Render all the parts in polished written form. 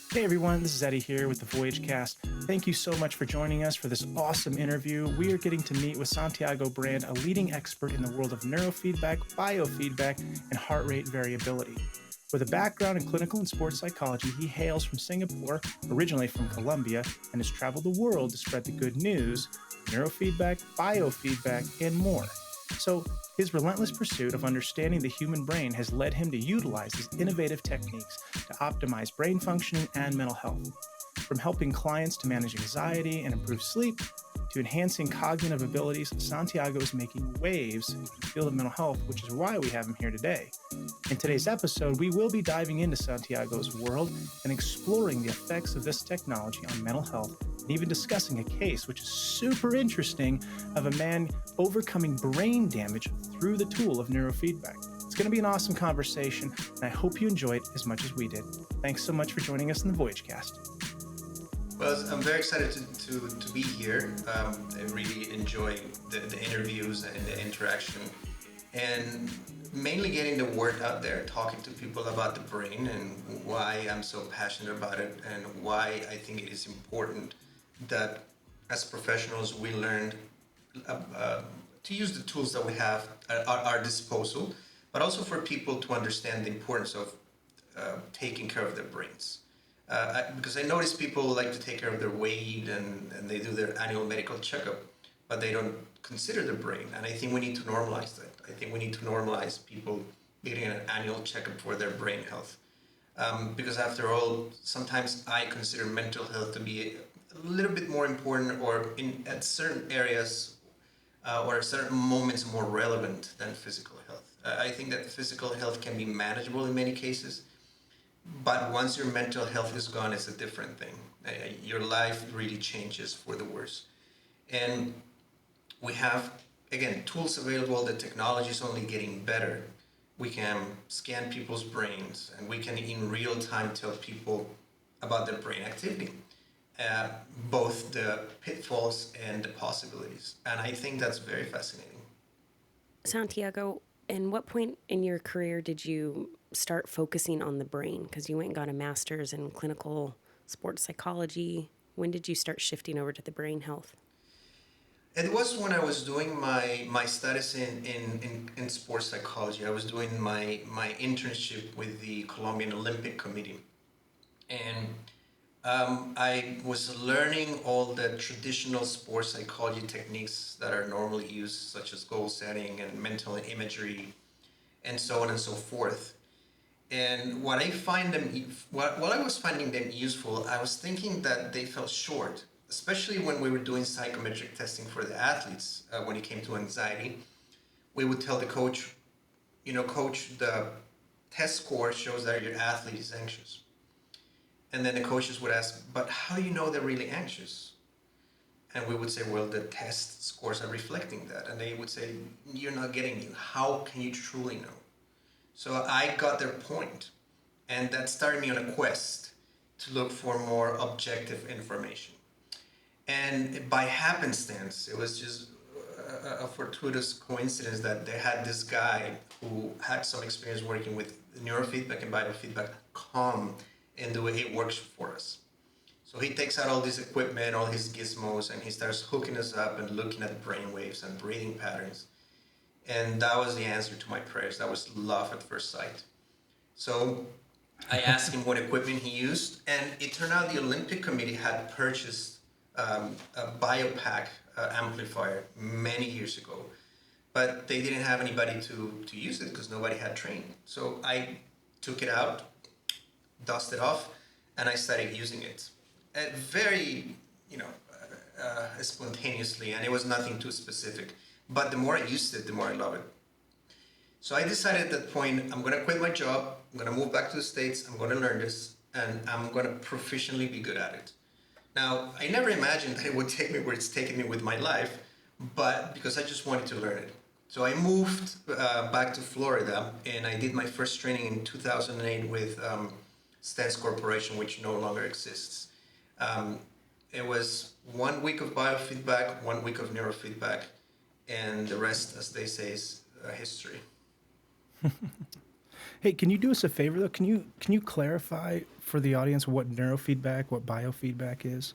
Hey everyone, this is Eddie here with the Voyagecast. Thank you so much for joining us for this awesome interview. We are getting to meet with Santiago Brand, a leading expert in the world of neurofeedback, biofeedback, and heart rate variability. With a background in clinical and sports psychology, he hails from Singapore, originally from Colombia, and has traveled the world to spread the good news, neurofeedback, biofeedback, and more. So, his relentless pursuit of understanding the human brain has led him to utilize these innovative techniques to optimize brain functioning and mental health. From helping clients to manage anxiety and improve sleep, to enhancing cognitive abilities, Santiago is making waves in the field of mental health, which is why we have him here today. In today's episode, we will be diving into Santiago's world and exploring the effects of this technology on mental health, and even discussing a case which is super interesting of a man overcoming brain damage through the tool of neurofeedback. It's going to be an awesome conversation, and I hope you enjoy it as much as we did. Thanks so much for joining us in the Voyagecast. Well, I'm very excited to be here. I really enjoy the interviews and the interaction, and mainly getting the word out there, talking to people about the brain and why I'm so passionate about it, and why I think it is important that as professionals we learn to use the tools that we have at our disposal, but also for people to understand the importance of taking care of their brains. Because I notice people like to take care of their weight and they do their annual medical checkup, but they don't consider the brain. And I think we need to normalize that. I think we need to normalize people getting an annual checkup for their brain health. Because after all, sometimes I consider mental health to be a little bit more important, or at certain areas or at certain moments more relevant than physical health. I think that physical health can be manageable in many cases, but once your mental health is gone, it's a different thing. Your life really changes for the worse. And we have, again, tools available. The technology is only getting better. We can scan people's brains, and we can in real time tell people about their brain activity, both the pitfalls and the possibilities. And I think that's very fascinating. Santiago, in what point in your career did you start focusing on the brain? Because you went and got a master's in clinical sports psychology. When did you start shifting over to the brain health? It was when I was doing my studies in sports psychology. I was doing my internship with the Colombian Olympic Committee. And I was learning all the traditional sports psychology techniques that are normally used, such as goal setting and mental imagery, and so on and so forth. And while I was finding them useful, I was thinking that they fell short, especially when we were doing psychometric testing for the athletes. When it came to anxiety, we would tell the coach, coach, the test score shows that your athlete is anxious. And then the coaches would ask, but how do you know they're really anxious? And we would say, well, the test scores are reflecting that. And they would say, you're not getting me. How can you truly know? So I got their point, and that started me on a quest to look for more objective information. And by happenstance, it was just a fortuitous coincidence that they had this guy who had some experience working with neurofeedback and biofeedback come in the way it works for us. So he takes out all this equipment, all his gizmos, and he starts hooking us up and looking at brain waves and breathing patterns. And that was the answer to my prayers. That was love at first sight. So I asked him what equipment he used, and it turned out the Olympic Committee had purchased a Biopack amplifier many years ago, but they didn't have anybody to use it because nobody had trained. So I took it out, dusted off, and I started using it. Very, spontaneously, and it was nothing too specific. But the more I used it, the more I love it. So I decided at that point, I'm going to quit my job, I'm going to move back to the States, I'm going to learn this, and I'm going to proficiently be good at it. Now, I never imagined that it would take me where it's taken me with my life, but because I just wanted to learn it. So I moved back to Florida, and I did my first training in 2008 with Stance Corporation, which no longer exists. It was 1 week of biofeedback, 1 week of neurofeedback, and the rest, as they say, is history. Hey, can you do us a favor though? Can you clarify for the audience what neurofeedback, what biofeedback is?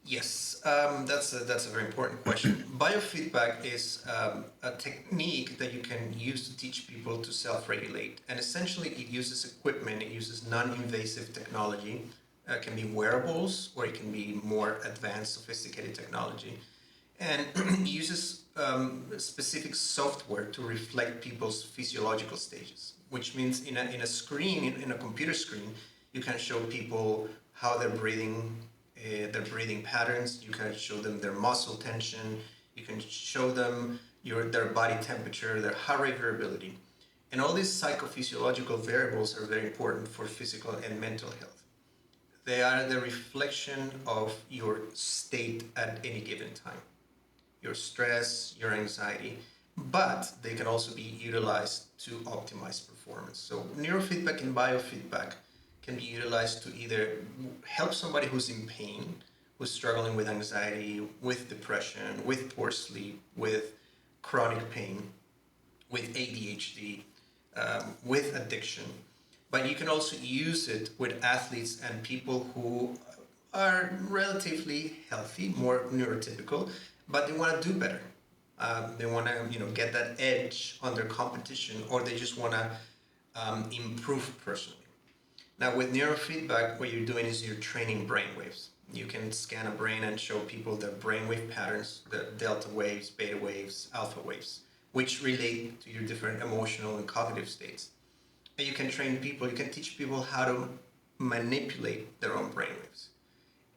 Yes, that's a very important question. Biofeedback is a technique that you can use to teach people to self-regulate, and essentially it uses equipment. It uses non-invasive technology. It can be wearables, or it can be more advanced, sophisticated technology, and it uses specific software to reflect people's physiological stages. Which means in a screen, in a computer screen, you can show people how they're breathing, their breathing patterns. You can show them their muscle tension. You can show them their body temperature, their heart rate variability. And all these psychophysiological variables are very important for physical and mental health. They are the reflection of your state at any given time, your stress, your anxiety, but they can also be utilized to optimize performance. So neurofeedback and biofeedback can be utilized to either help somebody who's in pain, who's struggling with anxiety, with depression, with poor sleep, with chronic pain, with ADHD, with addiction. But you can also use it with athletes and people who are relatively healthy, more neurotypical, but they want to do better. They want to, get that edge on their competition, or they just want to improve personally. Now, with neurofeedback, what you're doing is you're training brainwaves. You can scan a brain and show people the brainwave patterns, the delta waves, beta waves, alpha waves, which relate to your different emotional and cognitive states. And you can train people, you can teach people how to manipulate their own brainwaves.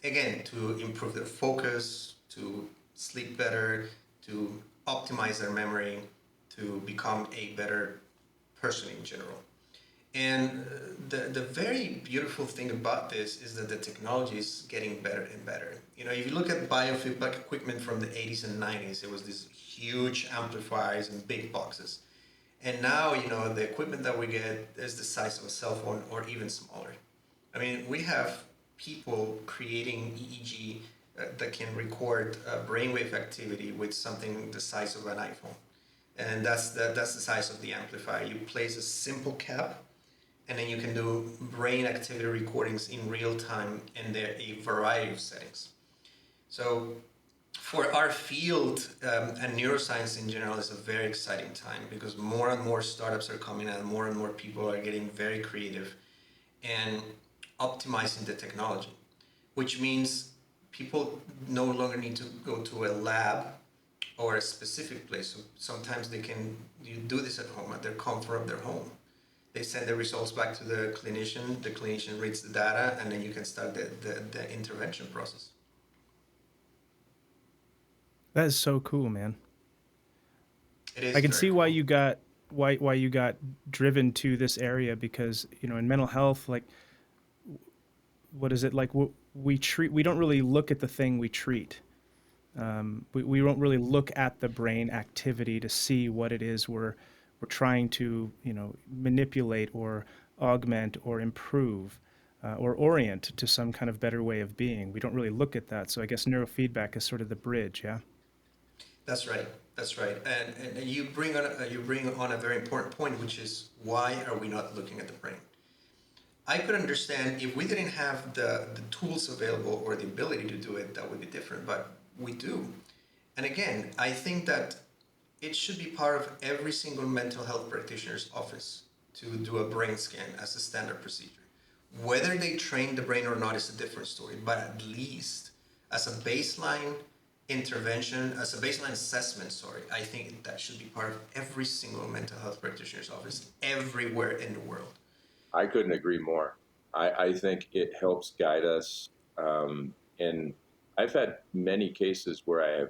Again, to improve their focus, to sleep better, to optimize their memory, to become a better person in general. And the very beautiful thing about this is that the technology is getting better and better. If you look at biofeedback equipment from the 80s and 90s, it was these huge amplifiers and big boxes. And now, the equipment that we get is the size of a cell phone or even smaller. I mean, we have people creating EEG that can record brainwave activity with something the size of an iPhone. And that's the size of the amplifier. You place a simple cap, and then you can do brain activity recordings in real time in a variety of settings. So for our field, and neuroscience in general, is a very exciting time because more and more startups are coming out, more and more people are getting very creative and optimizing the technology, which means people no longer need to go to a lab or a specific place. So sometimes you do this at home, at their comfort of their home. They send the results back to the clinician reads the data, and then you can start the intervention process. That is so cool, man. It is I can very see cool. why you got driven to this area because, in mental health, like, what is it like? We don't really look at the thing we treat. We don't really look at the brain activity to see what it is we're trying to, manipulate or augment or improve, or orient to some kind of better way of being. We don't really look at that. So I guess neurofeedback is sort of the bridge. Yeah. That's right. That's right. And you bring on a very important point, which is, why are we not looking at the brain? I could understand if we didn't have the tools available or the ability to do it, that would be different, but we do. And again, I think that it should be part of every single mental health practitioner's office to do a brain scan as a standard procedure. Whether they train the brain or not is a different story, but at least as a baseline intervention, as a baseline assessment, I think that should be part of every single mental health practitioner's office everywhere in the world. I couldn't agree more. I think it helps guide us. And I've had many cases where I have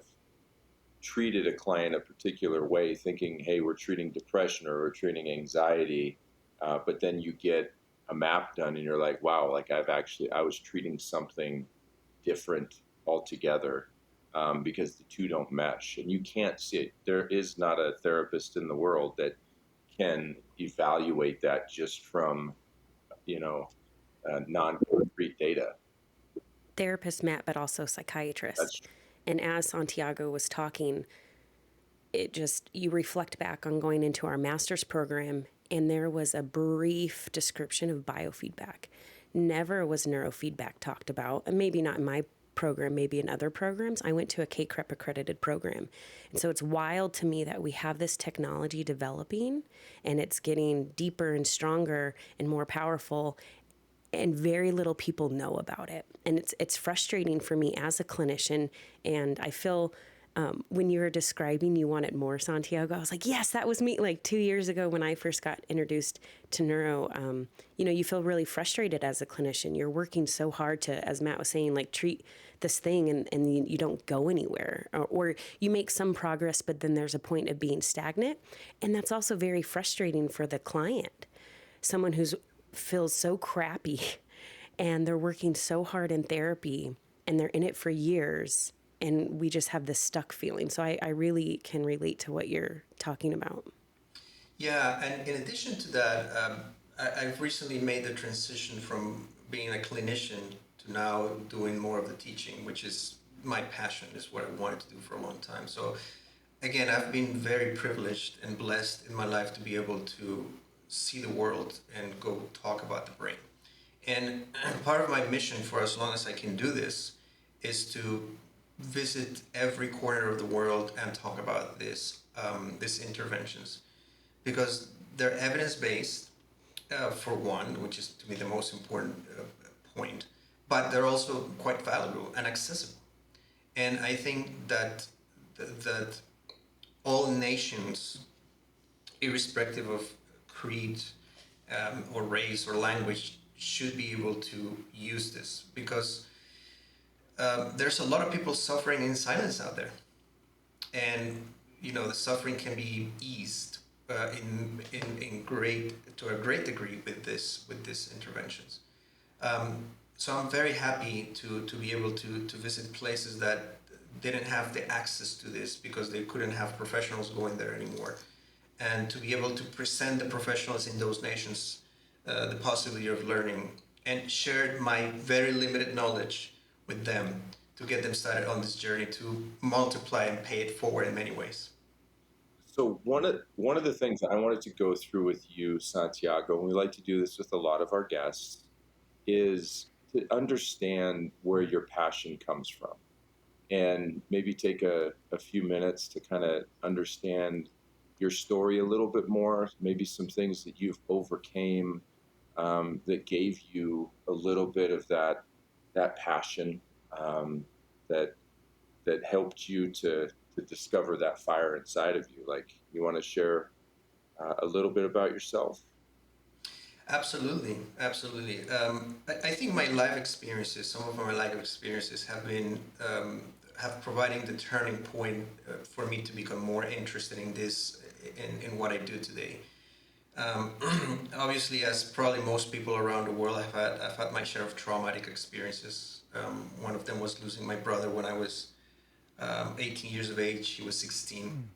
treated a client a particular way, thinking, hey, we're treating depression or we're treating anxiety. But then you get a map done and you're like, wow, like I was treating something different altogether, because the two don't mesh and you can't see it. There is not a therapist in the world that can evaluate that just from, non-concrete data. Therapist, Matt, but also psychiatrist. That's And as Santiago was talking, you reflect back on going into our master's program, and there was a brief description of biofeedback. never was neurofeedback talked about, and maybe not in my program, maybe in other programs. I went to a K-CREP accredited program. And so it's wild to me that we have this technology developing and it's getting deeper and stronger and more powerful, and very little people know about it. And it's frustrating for me as a clinician. And I feel when you were describing you wanted more, Santiago, I was like, yes, that was me. Like 2 years ago when I first got introduced to neuro, you feel really frustrated as a clinician. You're working so hard to, as Matt was saying, like treat this thing and you don't go anywhere, or you make some progress, but then there's a point of being stagnant. And that's also very frustrating for the client, someone who's feels so crappy and they're working so hard in therapy and they're in it for years, and we just have this stuck feeling. So I really can relate to what you're talking about. Yeah, and in addition to that, I've recently made the transition from being a clinician to now doing more of the teaching, which is my passion, is what I wanted to do for a long time. So again, I've been very privileged and blessed in my life to be able to see the world and go talk about the brain. And part of my mission for as long as I can do this is to visit every corner of the world and talk about these interventions, because they're evidence-based, for one, which is to me the most important point, but they're also quite valuable and accessible. And I think that all nations, irrespective of creed, or race or language, should be able to use this, because there's a lot of people suffering in silence out there, and the suffering can be eased in great to a great degree with these interventions. So I'm very happy to be able to visit places that didn't have the access to this because they couldn't have professionals going there anymore, and to be able to present the professionals in those nations the possibility of learning, and share my very limited knowledge with them to get them started on this journey to multiply and pay it forward in many ways. So one of the things I wanted to go through with you, Santiago, and we like to do this with a lot of our guests, is to understand where your passion comes from, and maybe take a few minutes to kind of understand your story a little bit more, maybe some things that you've overcame that gave you a little bit of that passion, that helped you to discover that fire inside of you. Like, you want to share a little bit about yourself? Absolutely, absolutely. I think my life experiences, some of my life experiences, have providing the turning point for me to become more interested in this, in what I do today. Um, Obviously, as probably most people around the world, I've had my share of traumatic experiences. One of them was losing my brother when I was 18 years of age. He was 16,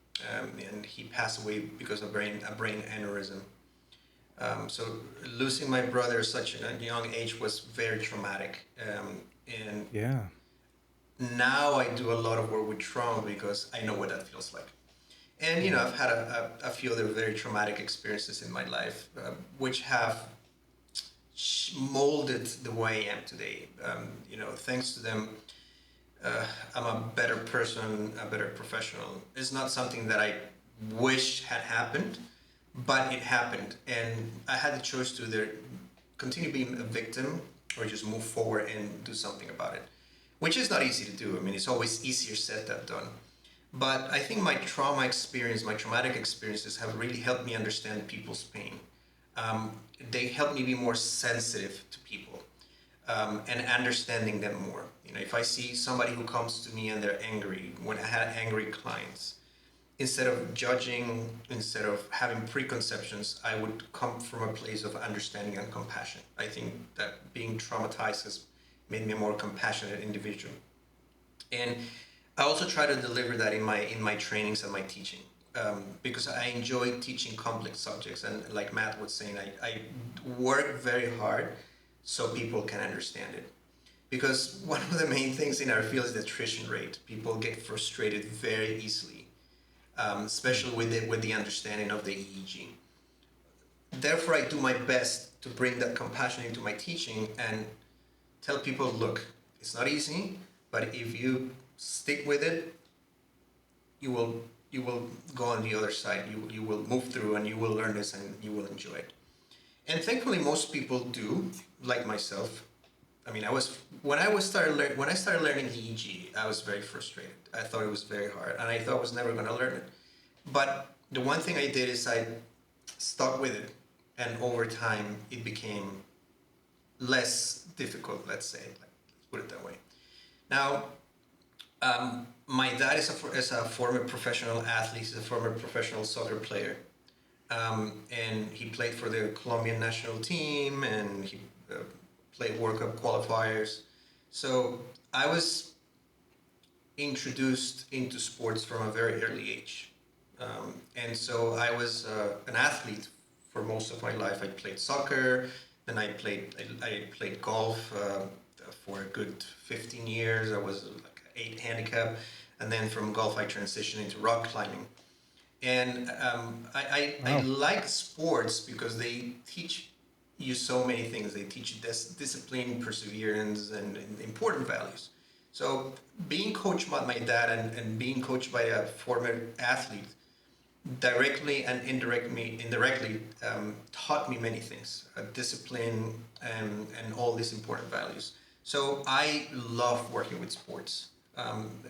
and he passed away because of a brain aneurysm. So losing my brother at such a young age was very traumatic. And Yeah. now I do a lot of work with trauma because I know what that feels like. And I've had a few other very traumatic experiences in my life, which have molded the way I am today. Thanks to them, I'm a better person, a better professional. It's not something that I wish had happened, but it happened, and I had the choice to either continue being a victim or just move forward and do something about it, which is not easy to do. I mean, it's always easier said than done. But I think my traumatic experiences have really helped me understand people's pain. They help me be more sensitive to people, and understanding them more. If I see somebody who comes to me and they're angry, when I had angry clients, instead of judging, instead of having preconceptions, I would come from a place of understanding and compassion. I think that being traumatized has made me a more compassionate individual. And I also try to deliver that in my trainings and my teaching, because I enjoy teaching complex subjects. And like Matt was saying, I work very hard so people can understand it. Because one of the main things in our field is the attrition rate. People get frustrated very easily, especially with the understanding of the EEG. therefore, I do my best to bring that compassion into my teaching and tell people, look, it's not easy, but if you stick with it, you will go on the other side. You will move through, and you will learn this, and you will enjoy it. And thankfully, most people do, like myself. I mean, when I started learning EEG, I was very frustrated. I thought it was very hard, and I thought I was never going to learn it. But the one thing I did is I stuck with it, and over time, it became less difficult. Let's say, let's put it that way. Now, my dad is a former professional athlete. He's a former professional soccer player, and he played for the Colombian national team, and he played World Cup qualifiers. So I was introduced into sports from a very early age, and so I was an athlete for most of my life. I played soccer, then I played golf for a good 15 years. I was like 8 handicap, and then from golf I transitioned into rock climbing. And I Wow. like sports because they teach you so many things. They teach you discipline, perseverance, and important values. So being coached by my dad and being coached by a former athlete directly and indirectly taught me many things, discipline and all these important values. So I love working with sports.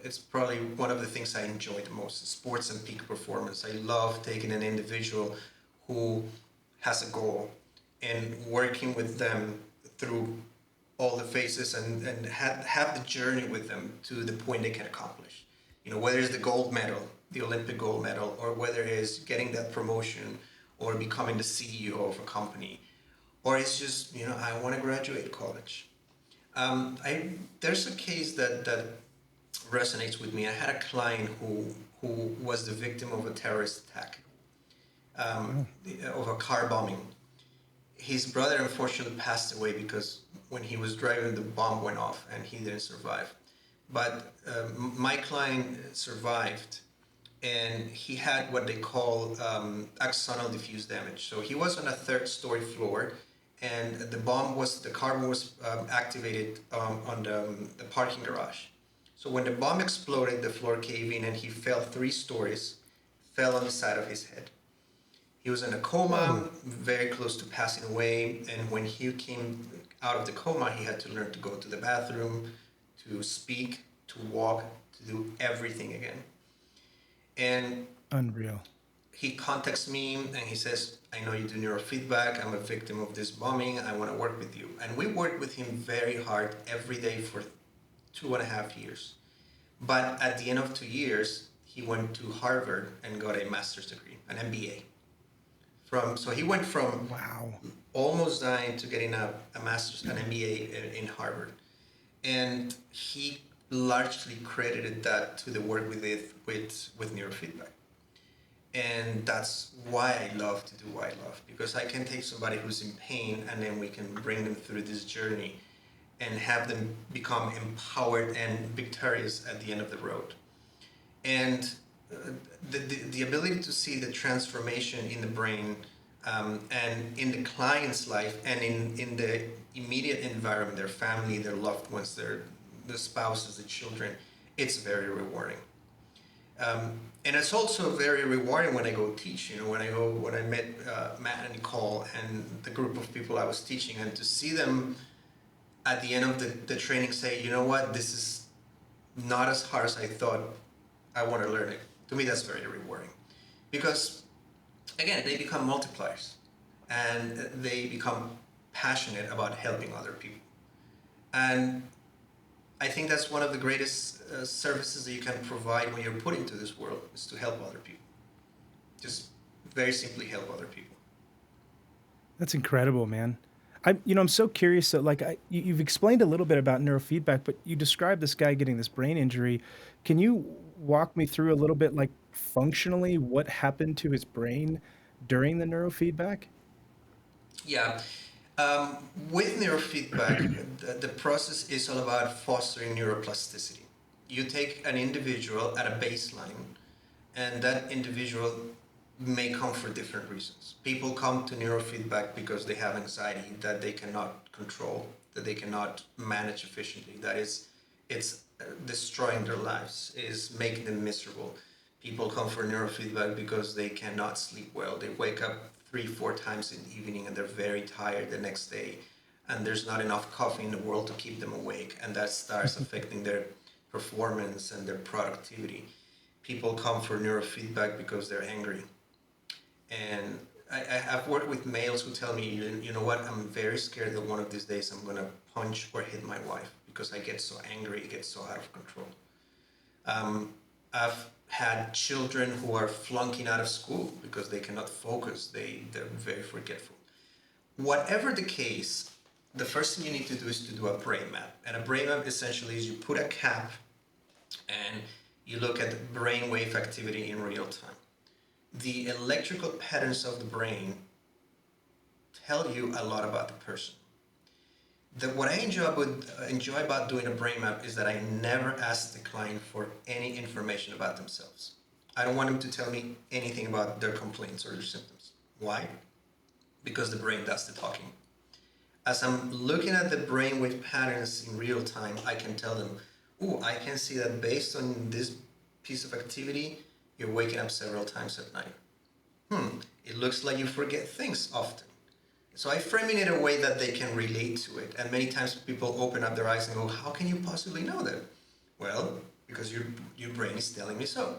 It's probably one of the things I enjoy the most, sports and peak performance. I love taking an individual who has a goal and working with them through all the phases and have the journey with them to the point they can accomplish. Whether it's the gold medal, the Olympic gold medal, or whether it's getting that promotion or becoming the CEO of a company, or it's just, I want to graduate college. There's a case that resonates with me. I had a client who was the victim of a terrorist attack, of a car bombing. His brother unfortunately passed away because when he was driving, the bomb went off and he didn't survive. But my client survived, and he had what they call axonal diffuse damage. So he was on a third-story floor, and the car was activated on the parking garage. So when the bomb exploded, the floor caved in, and he fell 3 stories, fell on the side of his head. He was in a coma, very close to passing away, and when he came out of the coma, he had to learn to go to the bathroom, to speak, to walk, to do everything again. And Unreal. he contacts me and he says, I know you do neurofeedback. I'm a victim of this bombing. I want to work with you. And we worked with him very hard every day for 2.5 years. But at the end of 2 years, he went to Harvard and got a master's degree, an MBA. So he went from Wow. almost dying to getting a master's, an MBA in Harvard. And he largely credited that to the work we did with neurofeedback. And that's why I love to do what I love, because I can take somebody who's in pain and then we can bring them through this journey and have them become empowered and victorious at the end of the road. And the ability to see the transformation in the brain, and in the client's life and in the immediate environment, their family, their loved ones, their spouses, the children, it's very rewarding. And it's also very rewarding when I go teach. When I met Matt and Nicole and the group of people I was teaching, and to see them at the end of the training say, you know what, this is not as hard as I thought. I want to learn it. To me, that's very rewarding, because again, they become multipliers, and they become passionate about helping other people. And I think that's one of the greatest services that you can provide when you're put into this world, is to help other people. Just very simply help other people. That's incredible, man. I'm so curious. So, like, you've explained a little bit about neurofeedback, but you described this guy getting this brain injury. Can you walk me through a little bit, like, functionally, what happened to his brain during the neurofeedback? Yeah. With neurofeedback, the process is all about fostering neuroplasticity. You take an individual at a baseline, and that individual may come for different reasons. People come to neurofeedback because they have anxiety that they cannot control, that they cannot manage efficiently, that is, it's destroying their lives, is making them miserable. People come for neurofeedback because they cannot sleep well. They wake up 3-4 times in the evening and they're very tired the next day, and there's not enough coffee in the world to keep them awake, and that starts affecting their performance and their productivity. People come for neurofeedback because they're angry. And I've worked with males who tell me, you know what, I'm very scared that one of these days I'm going to punch or hit my wife because I get so angry, it gets so out of control. I've had children who are flunking out of school because they cannot focus. They're very forgetful. Whatever the case, the first thing you need to do is to do a brain map. And a brain map essentially is you put a cap and you look at brainwave activity in real time. The electrical patterns of the brain tell you a lot about the person. What I enjoy about doing a brain map is that I never ask the client for any information about themselves. I don't want them to tell me anything about their complaints or their symptoms. Why? Because the brain does the talking. As I'm looking at the brainwave patterns in real time, I can tell them, oh, I can see that based on this piece of activity, you're waking up several times at night. It looks like you forget things often. So I frame it in a way that they can relate to it. And many times people open up their eyes and go, how can you possibly know that? Well, because your brain is telling me so.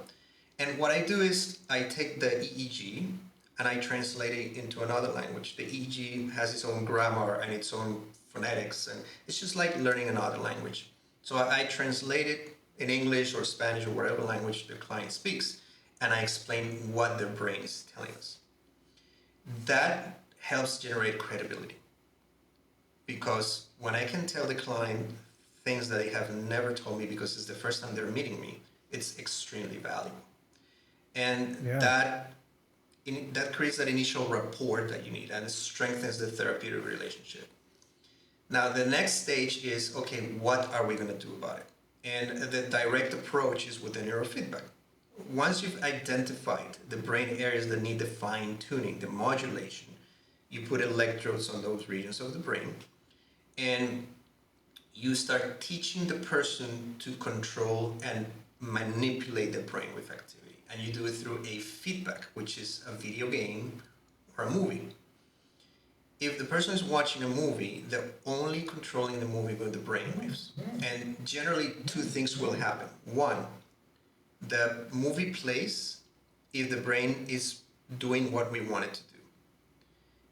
And what I do is I take the EEG and I translate it into another language. The EEG has its own grammar and its own phonetics, and it's just like learning another language. So I translate it in English or Spanish or whatever language the client speaks, and I explain what their brain is telling us. That helps generate credibility, because when I can tell the client things that they have never told me because it's the first time they're meeting me, it's extremely valuable. And that creates that initial rapport that you need, and it strengthens the therapeutic relationship. Now, the next stage is, okay, what are we going to do about it? And the direct approach is with the neurofeedback. Once you've identified the brain areas that need the fine tuning, the modulation, you put electrodes on those regions of the brain, and you start teaching the person to control and manipulate the brainwave activity. And you do it through a feedback, which is a video game or a movie. If the person is watching a movie, they're only controlling the movie with the brainwaves. And generally, two things will happen. One, the movie plays if the brain is doing what we want it to do.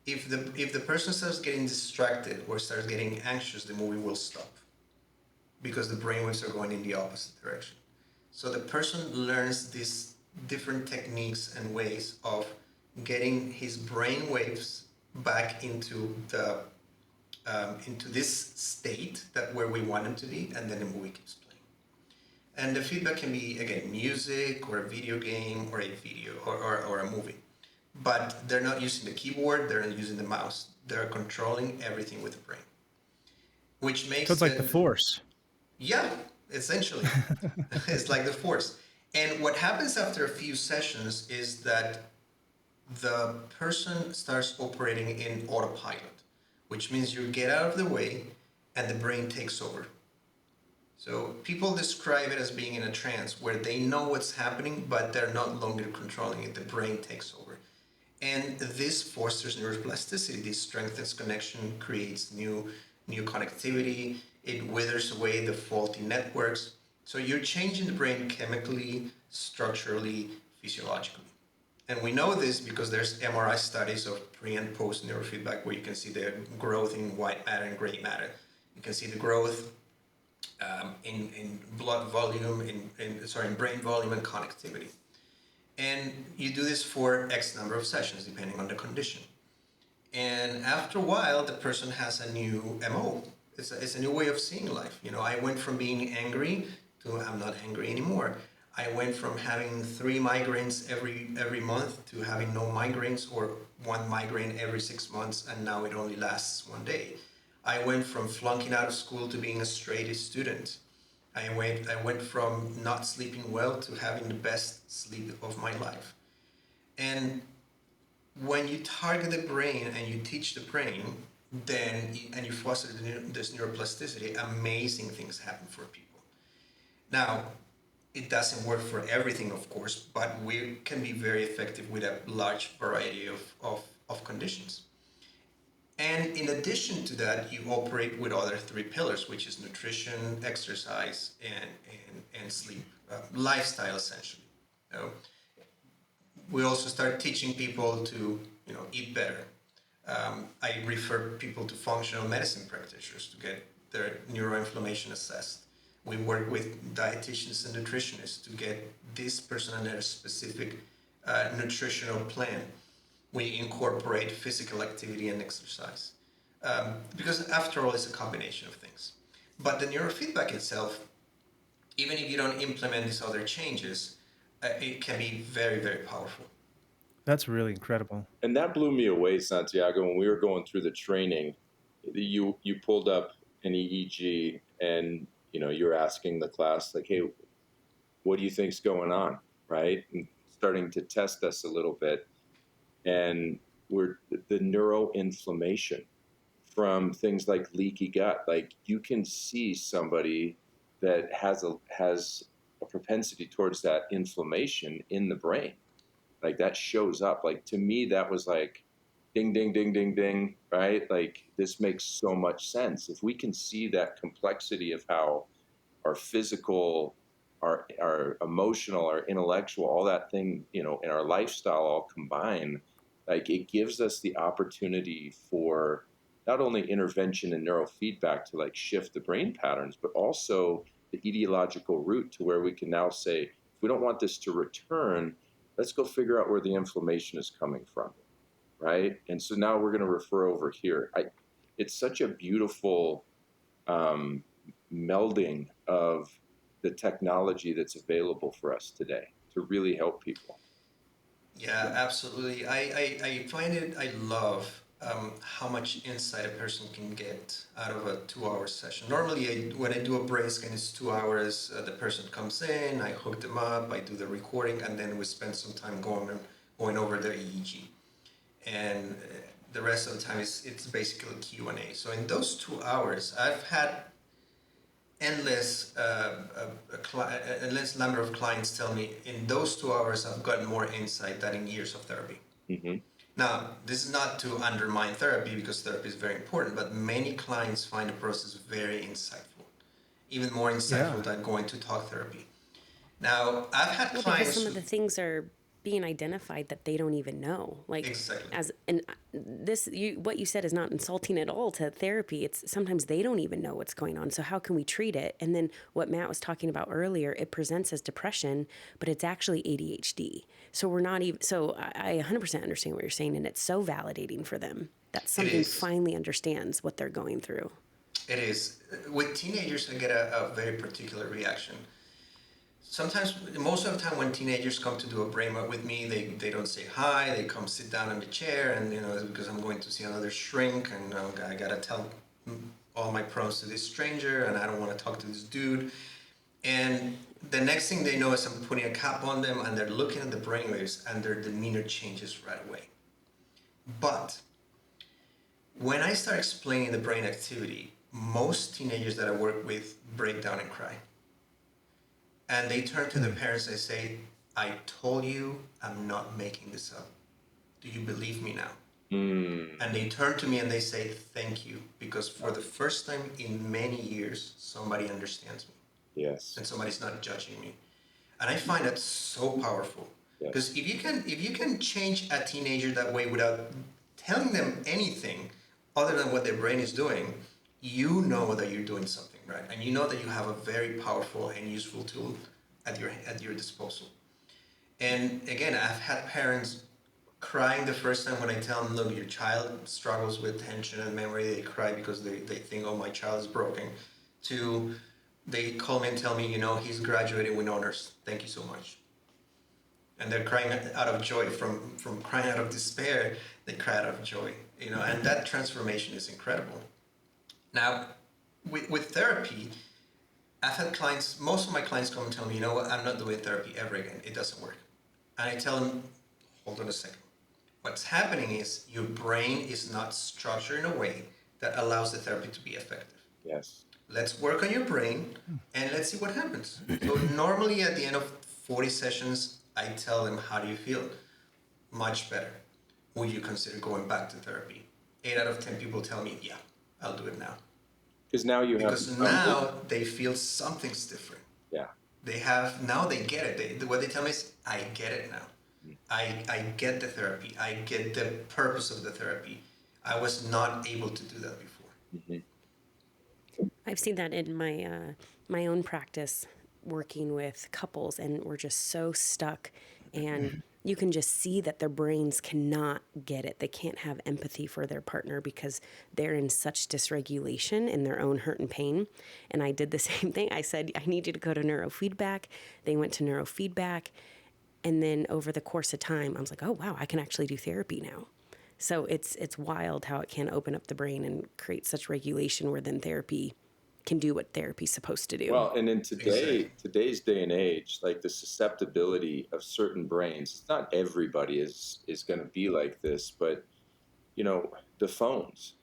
If the person starts getting distracted or starts getting anxious, the movie will stop, because the brainwaves are going in the opposite direction. So the person learns these different techniques and ways of getting his brainwaves back into this state that where we want him to be, and then the movie keeps playing. And the feedback can be, again, music or a video game or a video or a movie. But they're not using the keyboard, they're not using the mouse. They're controlling everything with the brain. Which makes so it's like the Force. Yeah, essentially. It's like the Force. And what happens after a few sessions is that the person starts operating in autopilot, which means you get out of the way and the brain takes over. So people describe it as being in a trance where they know what's happening, but they're not longer controlling it. The brain takes over. And this fosters neuroplasticity. This strengthens connection, creates new connectivity. It withers away the faulty networks. So you're changing the brain chemically, structurally, physiologically. And we know this because there's MRI studies of pre and post neurofeedback where you can see the growth in white matter and gray matter. You can see the growth in blood volume, in brain volume and connectivity. And you do this for X number of sessions, depending on the condition. And after a while, the person has a new MO. It's a new way of seeing life. You know, I went from being angry to I'm not angry anymore. I went from having 3 migraines every month to having no migraines, or 1 migraine every 6 months, and now it only lasts 1 day. I went from flunking out of school to being a straight A student. I went from not sleeping well to having the best sleep of my life. And when you target the brain and you teach the brain, and you foster this neuroplasticity, amazing things happen for people. Now, it doesn't work for everything, of course, but we can be very effective with a large variety of conditions. And in addition to that, you operate with other three pillars, which is nutrition, exercise, and sleep, lifestyle essentially. So we also start teaching people to, eat better. I refer people to functional medicine practitioners to get their neuroinflammation assessed. We work with dietitians and nutritionists to get this person on their specific nutritional plan. We incorporate physical activity and exercise. Because after all, it's a combination of things. But the neurofeedback itself, even if you don't implement these other changes, it can be very, very powerful. That's really incredible. And that blew me away, Santiago, when we were going through the training. You pulled up an EEG, and you were asking the class, like, hey, what do you think's going on, right? And starting to test us a little bit. And the neuroinflammation from things like leaky gut. Like, you can see somebody that has a propensity towards that inflammation in the brain. Like, that shows up. Like, to me, that was like ding, ding, ding, ding, ding, right? Like, this makes so much sense. If we can see that complexity of how our physical, our emotional, our intellectual, all that thing, in our lifestyle all combine, like, it gives us the opportunity for not only intervention and neurofeedback to like shift the brain patterns, but also the etiological root to where we can now say, if we don't want this to return, let's go figure out where the inflammation is coming from, right? And so now we're going to refer over here. It's such a beautiful melding of the technology that's available for us today to really help people. Yeah, absolutely. I find it, I love how much insight a person can get out of a 2 hour session. Normally, when I do a brain scan, it's 2 hours. The person comes in, I hook them up, I do the recording, and then we spend some time going over their EEG. And the rest of the time, it's basically Q&A. So in those 2 hours, I've had endless number of clients tell me in those 2 hours I've gotten more insight than in years of therapy. Mm-hmm. Now, this is not to undermine therapy, because therapy is very important, but many clients find the process very insightful, even more insightful than going to talk therapy. Now, I've had Well, clients because some of the things are being identified that they don't even know. Like, exactly. What you said is not insulting at all to therapy. It's sometimes they don't even know what's going on. So how can we treat it? And then what Matt was talking about earlier, it presents as depression, but it's actually ADHD. So we're not even. So I 100% understand what you're saying, and it's so validating for them that something finally understands what they're going through. It is. With teenagers, I get a very particular reaction. Sometimes, most of the time, when teenagers come to do a brain work with me, they don't say hi. They come sit down in the chair, and it's because I'm going to see another shrink, and I gotta tell all my problems to this stranger, and I don't want to talk to this dude. And the next thing they know is I'm putting a cap on them, and they're looking at the brainwaves, and their demeanor changes right away. But when I start explaining the brain activity, most teenagers that I work with break down and cry. And they turn to their parents and say, I told you I'm not making this up. Do you believe me now? And they turn to me and they say, thank you, because for the first time in many years, somebody understands me. Yes. And somebody's not judging me. And I find that so powerful. Because if you can change a teenager that way without telling them anything other than what their brain is doing, you know that you're doing something right, and you know that you have a very powerful and useful tool at your disposal. And again, I've had parents crying the first time when I tell them, look, your child struggles with attention and memory. They cry because they think, oh, my child is broken. To they call me and tell me, he's graduating with honors. Thank you so much. And they're crying out of joy. From crying out of despair, they cry out of joy. And that transformation is incredible. Now, with therapy, I've had clients, most of my clients come and tell me, I'm not doing therapy ever again. It doesn't work. And I tell them, hold on a second. What's happening is your brain is not structured in a way that allows the therapy to be effective. Yes. Let's work on your brain and let's see what happens. So normally at the end of 40 sessions, I tell them, how do you feel? Much better. Would you consider going back to therapy? 8 out of 10 people tell me, yeah, I'll do it now. Because now you have Because now they feel something's different. Yeah. Now they get it. What they tell me is, I get it now. I get the therapy. I get the purpose of the therapy. I was not able to do that before. Mm-hmm. I've seen that in my own practice, working with couples, and we're just so stuck, and you can just see that their brains cannot get it. They can't have empathy for their partner because they're in such dysregulation in their own hurt and pain. And I did the same thing. I said, I need you to go to neurofeedback. They went to neurofeedback. And then over the course of time, I was like, oh, wow, I can actually do therapy now. So it's wild how it can open up the brain and create such regulation where then therapy can do what therapy's supposed to do. Well, and in today's day and age, like the susceptibility of certain brains, it's not everybody is going to be like this, but the phones,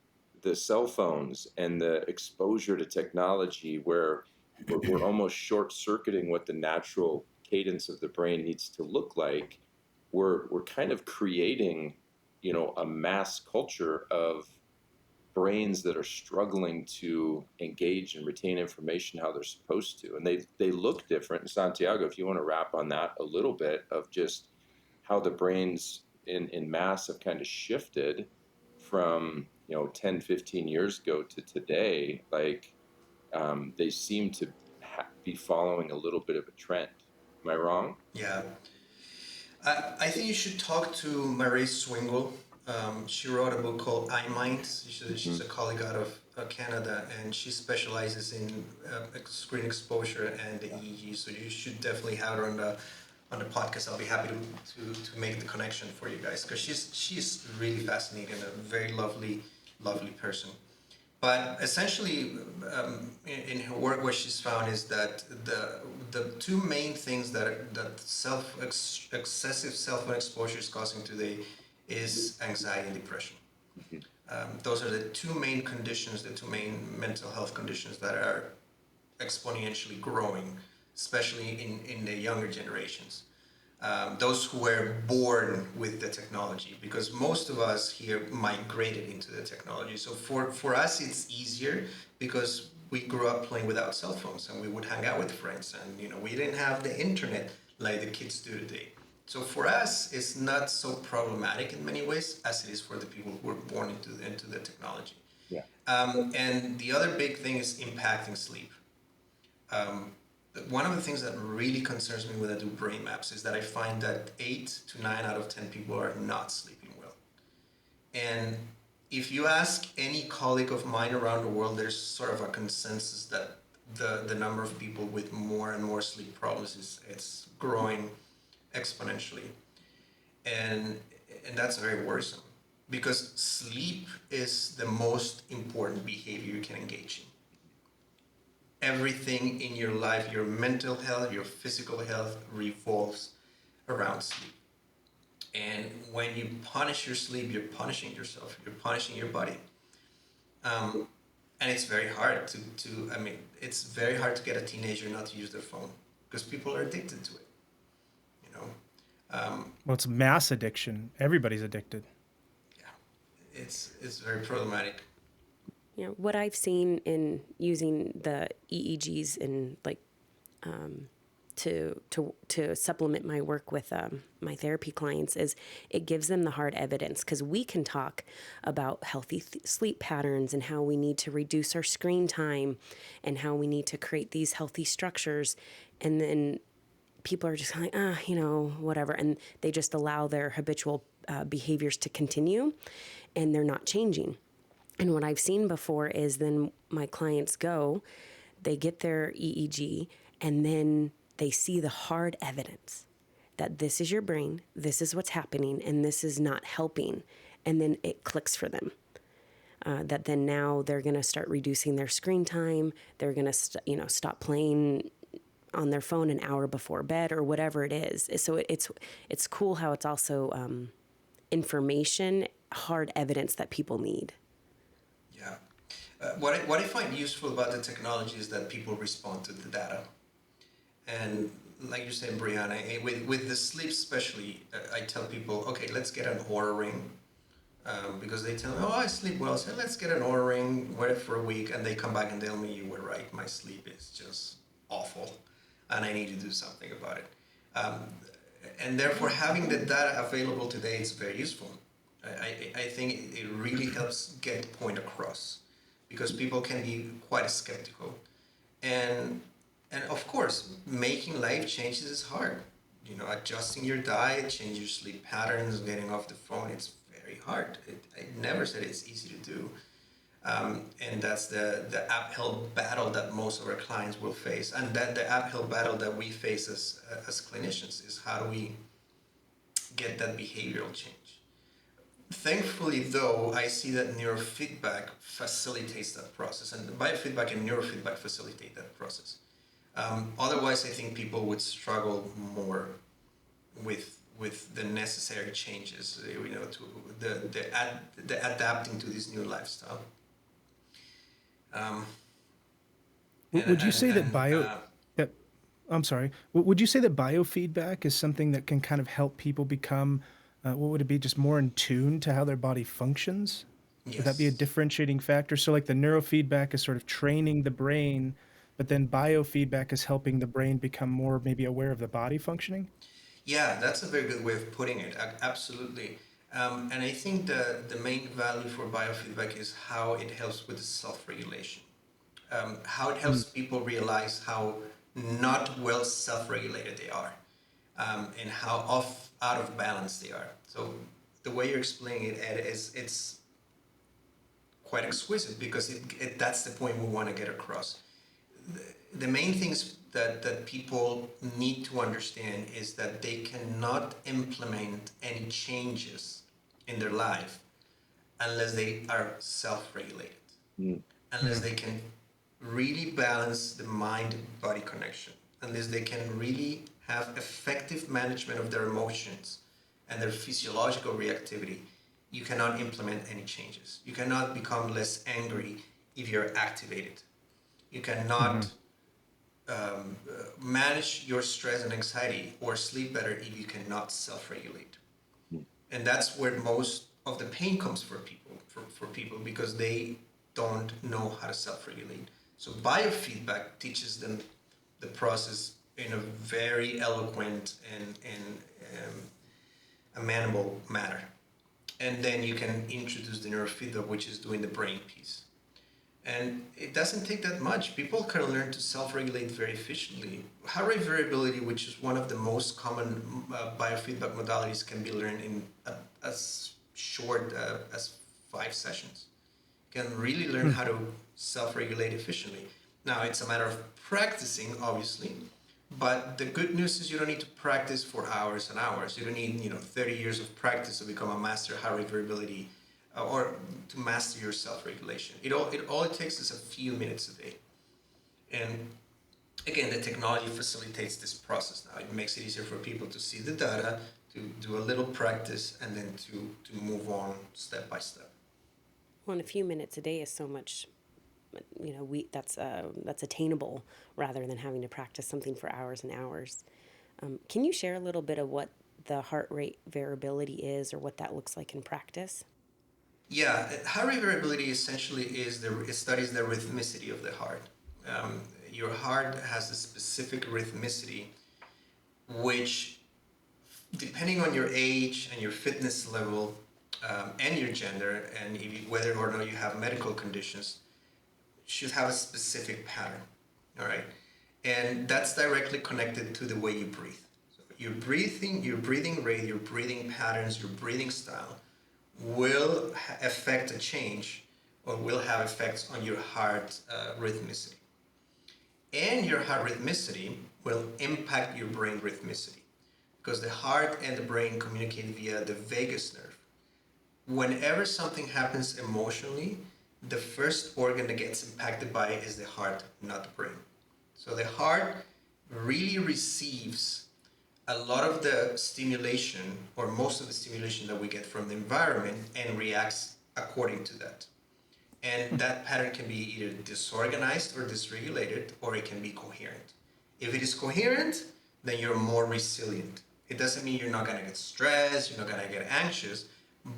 the cell phones, and the exposure to technology, where we're almost short-circuiting what the natural cadence of the brain needs to look like. We're kind of creating, a mass culture of brains that are struggling to engage and retain information how they're supposed to, and they look different. And Santiago, if you want to wrap on that a little bit of just how the brains in mass have kind of shifted from 10, 15 years ago to today, like they seem to be following a little bit of a trend. Am I wrong? Yeah. I think you should talk to Marie Swingle. She wrote a book called I Mind. She's a colleague out of Canada, and she specializes in screen exposure and the EEG. So you should definitely have her on the podcast. I'll be happy to make the connection for you guys, because she's really fascinating and a very lovely person. But essentially, in her work, what she's found is that the two main things that excessive cell phone exposure is causing today is anxiety and depression. Those are the two main conditions, the two main mental health conditions that are exponentially growing, especially in the younger generations. Those who were born with the technology, because most of us here migrated into the technology. So for us, it's easier because we grew up playing without cell phones, and we would hang out with friends, and we didn't have the internet like the kids do today. So for us, it's not so problematic in many ways as it is for the people who were born into the technology. Yeah. And the other big thing is impacting sleep. One of the things that really concerns me when I do brain maps is that I find that 8 to 9 out of 10 people are not sleeping well. And if you ask any colleague of mine around the world, there's sort of a consensus that the number of people with more and more sleep problems it's growing exponentially. And that's very worrisome, because sleep is the most important behavior you can engage in. Everything in your life, your mental health, your physical health, revolves around sleep. And when you punish your sleep, you're punishing yourself, you're punishing your body. And it's very hard it's very hard to get a teenager not to use their phone, because people are addicted to it. Well, it's mass addiction. Everybody's addicted. Yeah, it's very problematic. What I've seen in using the EEGs and to supplement my work with my therapy clients is it gives them the hard evidence, because we can talk about healthy sleep patterns and how we need to reduce our screen time and how we need to create these healthy structures, and then people are just like, whatever, and they just allow their habitual behaviors to continue, and they're not changing. And what I've seen before is then my clients they get their EEG, and then they see the hard evidence that this is your brain, this is what's happening, and this is not helping. And then it clicks for them. That then now they're going to start reducing their screen time. They're going to, stop playing on their phone an hour before bed or whatever it is. So it's cool how it's also information, hard evidence that people need. Yeah. What I find useful about the technology is that people respond to the data. And like you said, Brianna, with the sleep especially, I tell people, okay, let's get an Oura ring. Because they tell me, oh, I sleep well. So let's get an Oura ring, wear it for a week, and they come back and tell me, you were right, my sleep is just awful, and I need to do something about it. And therefore, having the data available today is very useful. I think it really helps get the point across, because people can be quite skeptical. And of course, making life changes is hard. You know, adjusting your diet, changing your sleep patterns, getting off the phone, it's very hard. I never said it's easy to do. And that's the uphill battle that most of our clients will face. And that the uphill battle that we face as clinicians is how do we get that behavioral change. Thankfully, though, I see that neurofeedback facilitates that process, and biofeedback and neurofeedback facilitate that process. Otherwise, I think people would struggle more with the necessary changes, you know, to the adapting to this new lifestyle. Would you say that I'm sorry. Would you say that biofeedback is something that can kind of help people become, what would it be, just more in tune to how their body functions? Yes. Would that be a differentiating factor? So like the neurofeedback is sort of training the brain, but then biofeedback is helping the brain become more maybe aware of the body functioning? Yeah, that's a very good way of putting it. Absolutely. And I think the main value for biofeedback is how it helps with self-regulation. How it helps people realize how not well self-regulated they are, and how out of balance they are. So the way you're explaining it, Ed, it's quite exquisite, because that's the point we want to get across. The main things that people need to understand is that they cannot implement any changes in their life unless they are self-regulated, unless they can really balance the mind-body connection, unless they can really have effective management of their emotions and their physiological reactivity. You cannot implement any changes. You cannot become less angry if you're activated. You cannot manage your stress and anxiety or sleep better if you cannot self-regulate. And that's where most of the pain comes for people because they don't know how to self-regulate. So biofeedback teaches them the process in a very eloquent and amenable manner. And then you can introduce the neurofeedback, which is doing the brain piece. And it doesn't take that much. People can learn to self-regulate very efficiently. Heart rate variability, which is one of the most common biofeedback modalities, can be learned in as short as 5 sessions. You can really learn how to self-regulate efficiently. Now, it's a matter of practicing, obviously, but the good news is you don't need to practice for hours and hours. You don't need 30 years of practice to become a master of heart rate variability or to master your self-regulation. All it takes is a few minutes a day. And again, the technology facilitates this process now. It makes it easier for people to see the data, to do a little practice, and then to move on step by step. Well, and a few minutes a day is so much, that's attainable rather than having to practice something for hours and hours. Can you share a little bit of what the heart rate variability is or what that looks like in practice? Yeah, heart rate variability essentially it studies the rhythmicity of the heart. Your heart has a specific rhythmicity, which, depending on your age and your fitness level, and your gender, and whether or not you have medical conditions, should have a specific pattern. All right, and that's directly connected to the way you breathe. So your breathing rate, your breathing patterns, your breathing style will affect a change or will have effects on your heart rhythmicity. And your heart rhythmicity will impact your brain rhythmicity, because the heart and the brain communicate via the vagus nerve. Whenever something happens emotionally, the first organ that gets impacted by it is the heart, not the brain. So the heart really receives a lot of the stimulation or most of the stimulation that we get from the environment and reacts according to that. And that pattern can be either disorganized or dysregulated, or it can be coherent. If it is coherent, then you're more resilient. It doesn't mean you're not going to get stressed, you're not going to get anxious,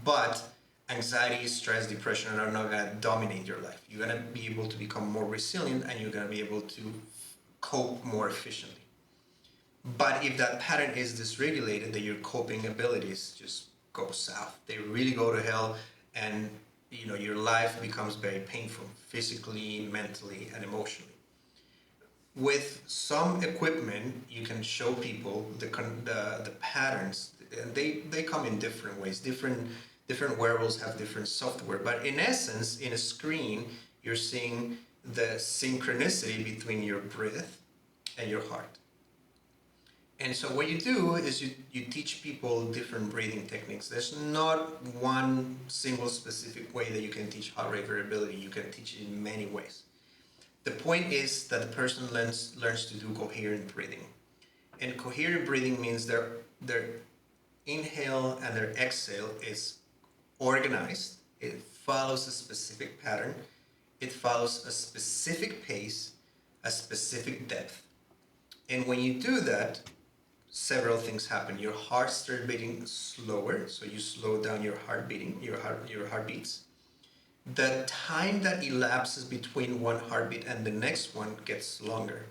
but anxiety, stress, depression are not going to dominate your life. You're going to be able to become more resilient, and you're going to be able to cope more efficiently. But if that pattern is dysregulated, then your coping abilities just go south. They really go to hell, and your life becomes very painful, physically, mentally, and emotionally. With some equipment, you can show people the patterns, and they come in different ways. Different wearables have different software, but in essence, in a screen, you're seeing the synchronicity between your breath and your heart. And so what you do is you teach people different breathing techniques. There's not one single specific way that you can teach heart rate variability. You can teach it in many ways. The point is that the person learns to do coherent breathing. And coherent breathing means their inhale and their exhale is organized. It follows a specific pattern. It follows a specific pace, a specific depth. And when you do that, several things happen. Your heart starts beating slower, so you slow down your heart beating, your heartbeats. The time that elapses between one heartbeat and the next one gets longer,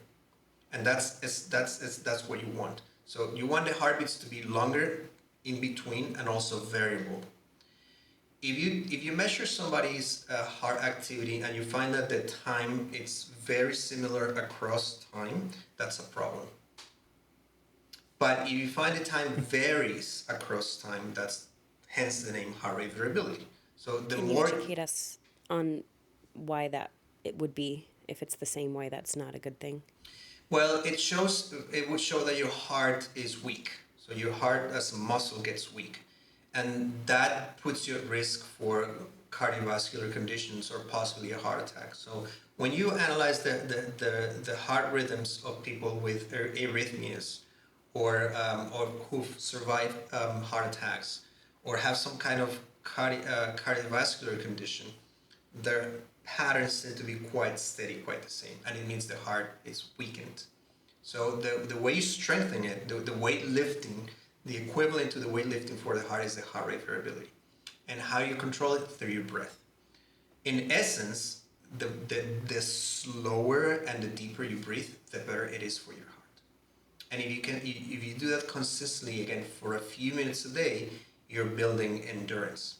and that's what you want. So you want the heartbeats to be longer in between and also variable. If you measure somebody's heart activity and you find that the time is very similar across time, that's a problem. But if you find the time varies across time, that's hence the name heart rate variability. So the Can more you educate us on why that it would be, if it's the same, why that's not a good thing? well, it would show that your heart is weak. So your heart as a muscle gets weak, and that puts you at risk for cardiovascular conditions or possibly a heart attack. So when you analyze the heart rhythms of people with arrhythmias, or who've survived heart attacks, or have some kind of cardiovascular condition, their patterns tend to be quite steady, quite the same, and it means the heart is weakened. So the way you strengthen it, the weightlifting, the equivalent to the weightlifting for the heart is the heart rate variability. And how you control it? Through your breath. In essence, the slower and the deeper you breathe, the better it is for your heart. And if you do that consistently, again, for a few minutes a day, you're building endurance.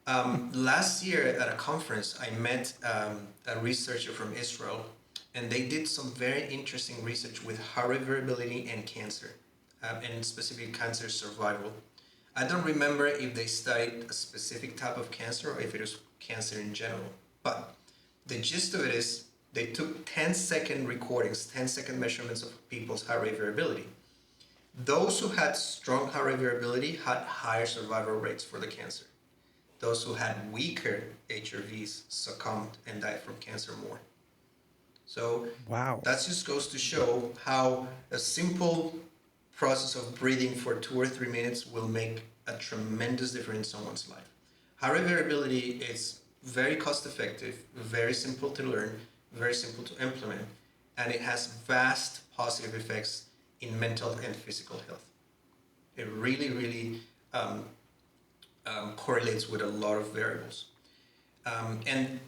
Last year at a conference, I met a researcher from Israel, and they did some very interesting research with heart rate variability and cancer, and specific cancer survival. I don't remember if they studied a specific type of cancer or if it was cancer in general, but the gist of it is they took 10-second recordings, 10-second measurements of people's heart rate variability. Those who had strong heart rate variability had higher survival rates for the cancer. Those who had weaker HRVs succumbed and died from cancer more. So Wow. that just goes to show how a simple process of breathing for 2 or 3 minutes will make a tremendous difference in someone's life. Heart rate variability is very cost effective, very simple to learn, very simple to implement, and it has vast positive effects in mental and physical health. It really, really correlates with a lot of variables. And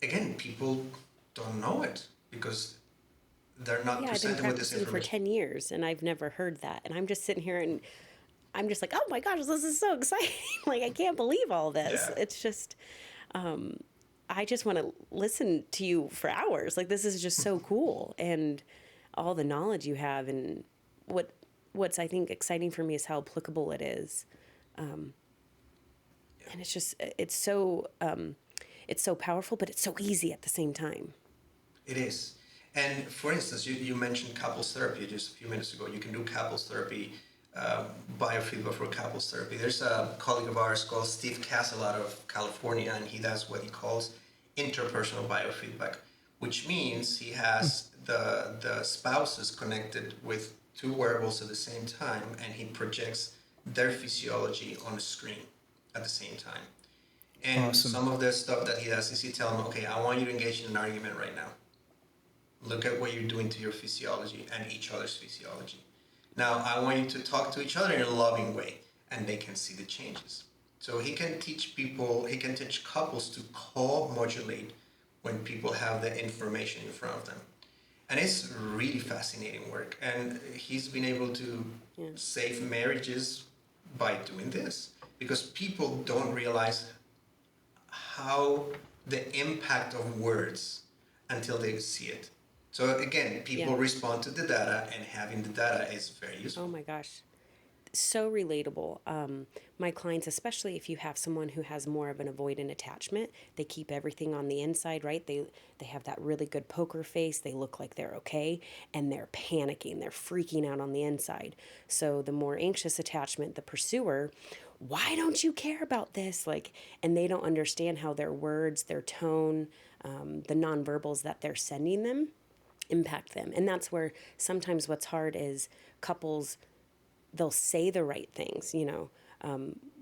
again, people don't know it because they're not Yeah, I've been presented with this practicing for information. 10 years and I've never heard that. And I'm just sitting here and I'm just like, oh my gosh, this is so exciting. Like, I can't believe all this. Yeah. It's just, I just want to listen to you for hours. Like, this is just so cool. And all the knowledge you have, and what's I think exciting for me is how applicable it is. And it's just, it's so powerful, but it's so easy at the same time. It is. And for instance, you mentioned couples therapy just a few minutes ago. You can do couples therapy, biofeedback for couples therapy. There's a colleague of ours called Steve Castle out of California, and he does what he calls interpersonal biofeedback, which means he has the spouses connected with two wearables at the same time, and he projects their physiology on the screen at the same time. And Awesome. some of the stuff that he does is he tells them, okay, I want you to engage in an argument right now. Look at what you're doing to your physiology and each other's physiology. Now, I want you to talk to each other in a loving way, and they can see the changes. So he can teach people, he can teach couples to co-modulate when people have the information in front of them. And it's really fascinating work. And he's been able to save marriages by doing this, because people don't realize how the impact of words until they see it. So again, people respond to the data, and having the data is very useful. Oh my gosh. So relatable. My clients, especially if you have someone who has more of an avoidant attachment, they keep everything on the inside, right? They have that really good poker face. They look like they're okay, and they're panicking. They're freaking out on the inside. So the more anxious attachment, the pursuer, why don't you care about this? Like, and they don't understand how their words, their tone, the nonverbals that they're sending them impact them. And that's where sometimes what's hard is couples, they'll say the right things,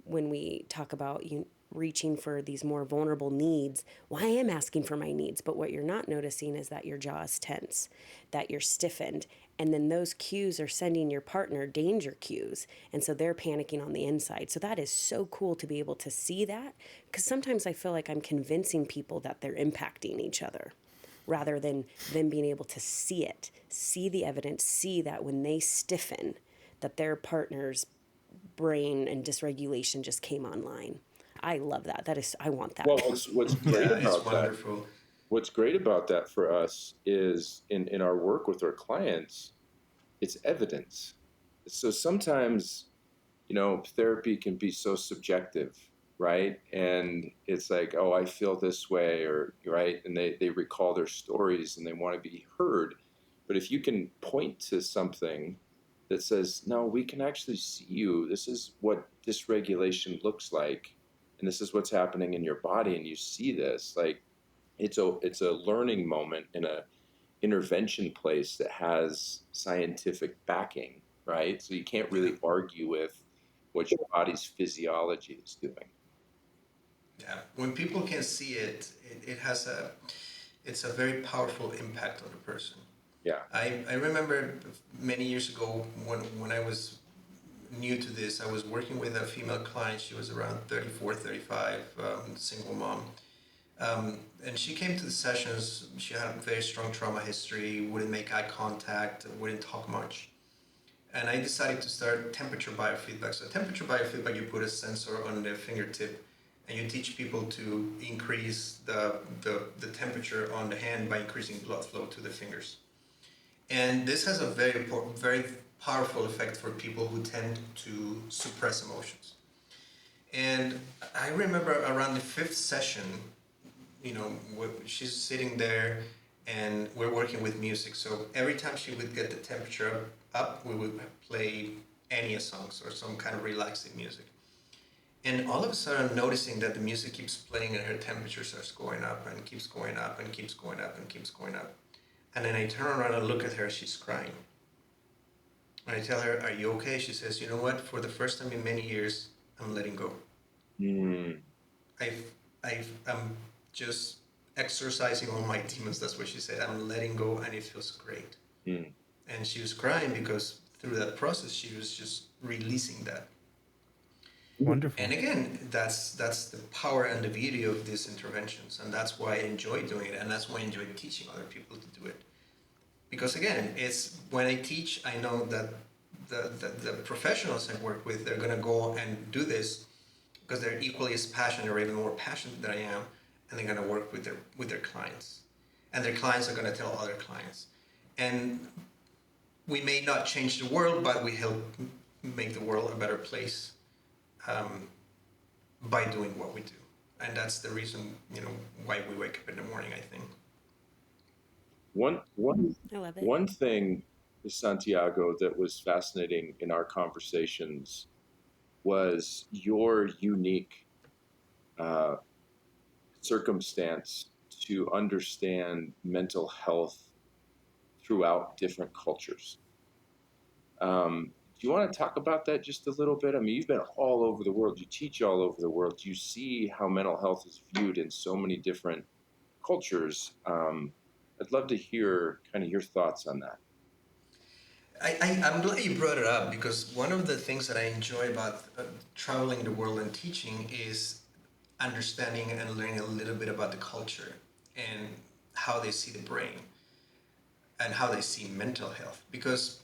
when we talk about reaching for these more vulnerable needs. Well, I am asking for my needs, but what you're not noticing is that your jaw is tense, that you're stiffened, and then those cues are sending your partner danger cues, and so they're panicking on the inside. So that is so cool to be able to see that, because sometimes I feel like I'm convincing people that they're impacting each other rather than them being able to see it, see the evidence, see that when they stiffen, that their partner's brain and dysregulation just came online. I love that. I want that. Well, what's great Yeah, it's about that, wonderful. what's great about that for us is in our work with our clients, it's evidence. So sometimes, therapy can be so subjective, right? And it's like, oh, I feel this way, or right, and they recall their stories and they want to be heard. But if you can point to something that says, no, we can actually see you, this is what dysregulation looks like, and this is what's happening in your body, and you see this, like it's a learning moment in a intervention place that has scientific backing, right? So you can't really argue with what your body's physiology is doing. Yeah, when people can see it, it's a very powerful impact on the person. Yeah. I remember many years ago when I was new to this, I was working with a female client. She was around 34, 35, single mom. And she came to the sessions. She had a very strong trauma history, wouldn't make eye contact, wouldn't talk much. And I decided to start temperature biofeedback. So temperature biofeedback, you put a sensor on the fingertip, and you teach people to increase the temperature on the hand by increasing blood flow to the fingers. And this has a very important, very powerful effect for people who tend to suppress emotions. And I remember around the fifth session, she's sitting there and we're working with music. So every time she would get the temperature up, we would play Enya songs or some kind of relaxing music. And all of a sudden, I'm noticing that the music keeps playing and her temperature starts going up and keeps going up and keeps going up and keeps going up. And then I turn around and look at her, she's crying. And I tell her, are you okay? She says, you know what? For the first time in many years, I'm letting go. Mm. I'm just exercising all my demons. That's what she said. I'm letting go and it feels great. Mm. And she was crying because through that process, she was just releasing that. Wonderful. And again, that's the power and the beauty of these interventions, and that's why I enjoy doing it, and that's why I enjoy teaching other people to do it. Because again, it's when I teach, I know that the professionals I work with, they're gonna go and do this because they're equally as passionate or even more passionate than I am, and they're gonna work with their clients, and their clients are gonna tell other clients, and we may not change the world, but we help make the world a better place. By doing what we do. And that's the reason, why we wake up in the morning, I think. I love it. One thing, Santiago, that was fascinating in our conversations was your unique circumstance to understand mental health throughout different cultures. Do you want to talk about that just a little bit? I mean, you've been all over the world. You teach all over the world. You see how mental health is viewed in so many different cultures. I'd love to hear kind of your thoughts on that. I'm glad you brought it up because one of the things that I enjoy about traveling the world and teaching is understanding and learning a little bit about the culture and how they see the brain and how they see mental health. Because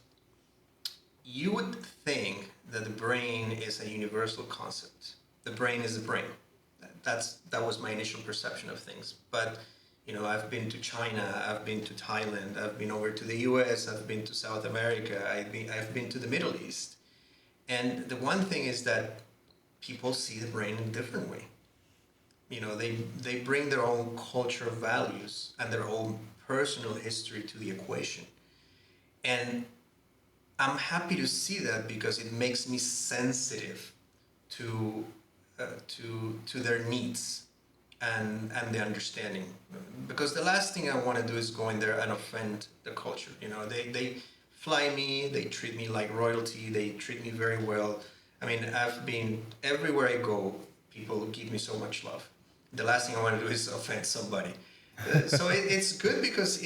you would think that the brain is a universal concept. The brain is the brain. That was my initial perception of things. But I've been to China, I've been to Thailand, I've been over to the U.S., I've been to South America, I've been to the Middle East, and the one thing is that people see the brain in a different way. They bring their own cultural values and their own personal history to the equation, and I'm happy to see that because it makes me sensitive to to their needs and the understanding. Because the last thing I want to do is go in there and offend the culture. They fly me, they treat me like royalty, they treat me very well. I mean, I've been everywhere I go, people give me so much love. The last thing I want to do is offend somebody. So it's good because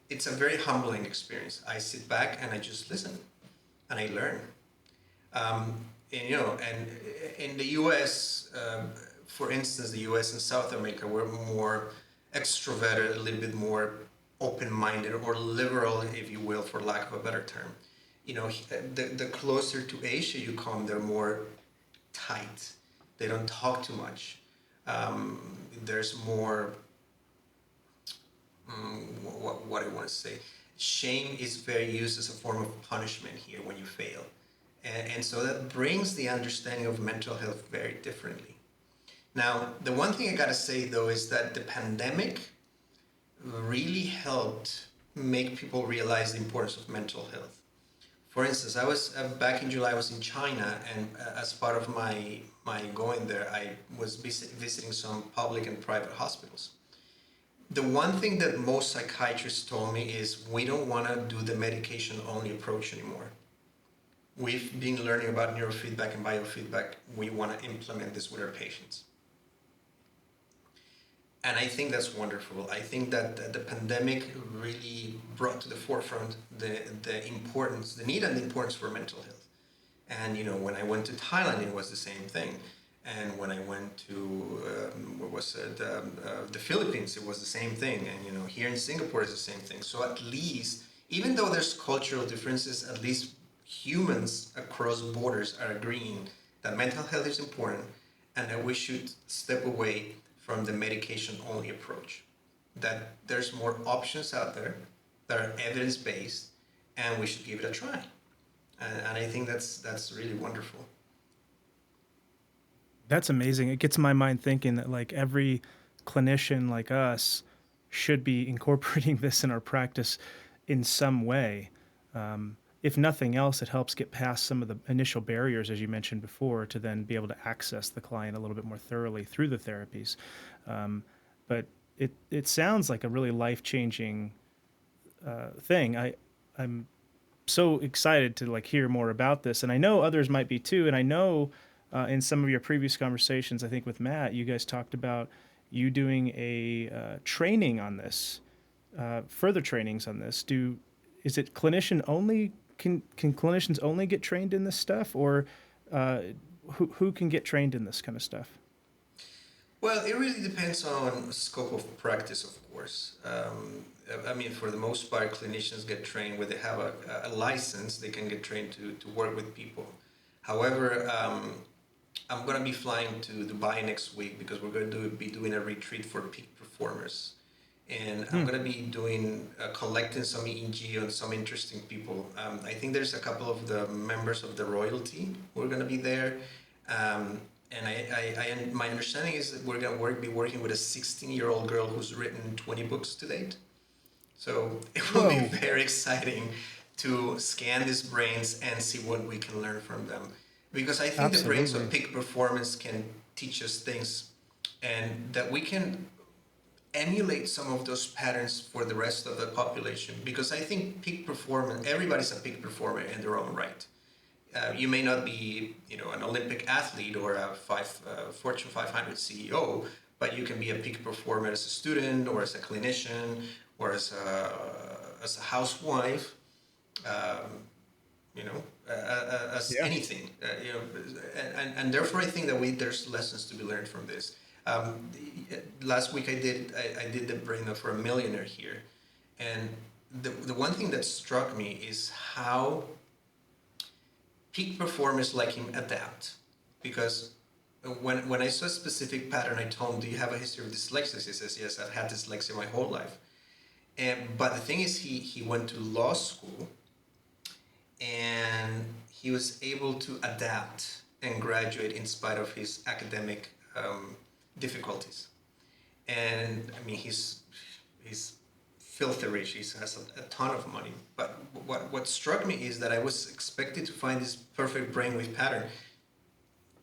it's a very humbling experience. I sit back and I just listen and I learn. And in the U.S., for instance, the U.S. and South America were more extroverted, a little bit more open-minded or liberal, if you will, for lack of a better term. The closer to Asia you come, they're more tight. They don't talk too much. There's more, what I want to say, shame is very used as a form of punishment here when you fail. And so that brings the understanding of mental health very differently. Now, the one thing I gotta say though is that the pandemic really helped make people realize the importance of mental health. For instance, I was back in July. I was in China, and as part of my going there, I was visiting some public and private hospitals. The one thing that most psychiatrists told me is we don't want to do the medication only approach anymore. We've been learning about neurofeedback and biofeedback. We want to implement this with our patients. And I think that's wonderful. I think that the pandemic really brought to the forefront the importance, the need and the importance for mental health. And when I went to Thailand, it was the same thing. And when I went to the Philippines, it was the same thing. And here in Singapore, it's the same thing. So at least, even though there's cultural differences, at least humans across borders are agreeing that mental health is important and that we should step away from the medication-only approach. That there's more options out there that are evidence-based, and we should give it a try. And I think that's really wonderful. That's amazing. It gets my mind thinking that like every clinician like us should be incorporating this in our practice in some way. If nothing else, it helps get past some of the initial barriers, as you mentioned before, to then be able to access the client a little bit more thoroughly through the therapies. But it sounds like a really life-changing thing. I'm so excited to like hear more about this, and I know others might be too. And I know in some of your previous conversations, I think with Matt, you guys talked about you doing a training on this, further trainings on this. Is it clinician only? Can clinicians only get trained in this stuff, or who can get trained in this kind of stuff? Well, it really depends on scope of practice, of course. I mean, for the most part, clinicians get trained where they have a license. They can get trained to work with people. However, I'm going to be flying to Dubai next week because we're going to be doing a retreat for peak performers. And I'm going to be collecting some EEG on some interesting people. I think there's a couple of the members of the royalty who are going to be there. And my understanding is that we're going to be working with a 16-year-old girl who's written 20 books to date. So it will be very exciting to scan these brains and see what we can learn from them. Because I think the brains of peak performance can teach us things and that we can emulate some of those patterns for the rest of the population, because I think peak performance, everybody's a peak performer in their own right. You may not be, an Olympic athlete or a Fortune 500 CEO, but you can be a peak performer as a student or as a clinician or as a housewife, as Yeah. anything, and therefore I think that there's lessons to be learned from this. Last week I did the brain for a millionaire here, and the one thing that struck me is how peak performers like him adapt, because when I saw a specific pattern, I told him, "Do you have a history of dyslexia?" He says, "Yes, I've had dyslexia my whole life." But the thing is, he went to law school, and he was able to adapt and graduate in spite of his academic difficulties. And I mean, he's filthy rich. He has a ton of money. But what struck me is that I was expected to find this perfect brainwave pattern: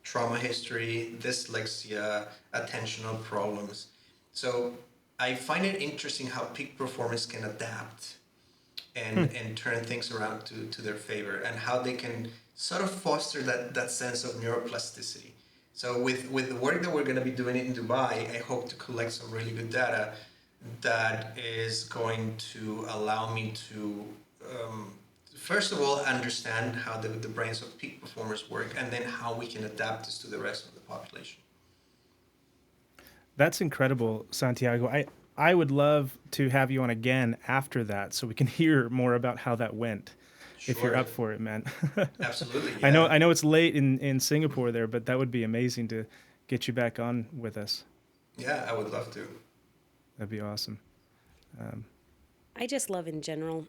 trauma history, dyslexia, attentional problems. So I find it interesting how peak performers can adapt and turn things around to their favor, and how they can sort of foster that sense of neuroplasticity. So with the work that we're going to be doing in Dubai, I hope to collect some really good data that is going to allow me to, first of all, understand how the brains of peak performers work, and then how we can adapt this to the rest of the population. That's incredible, Santiago. I would love to have you on again after that so we can hear more about how that went. If you're Sure. up for it, man. Absolutely. I Yeah. know it's late in Singapore there, but that would be amazing to get you back on with us. Yeah, I would love to. That'd be awesome. I just love in general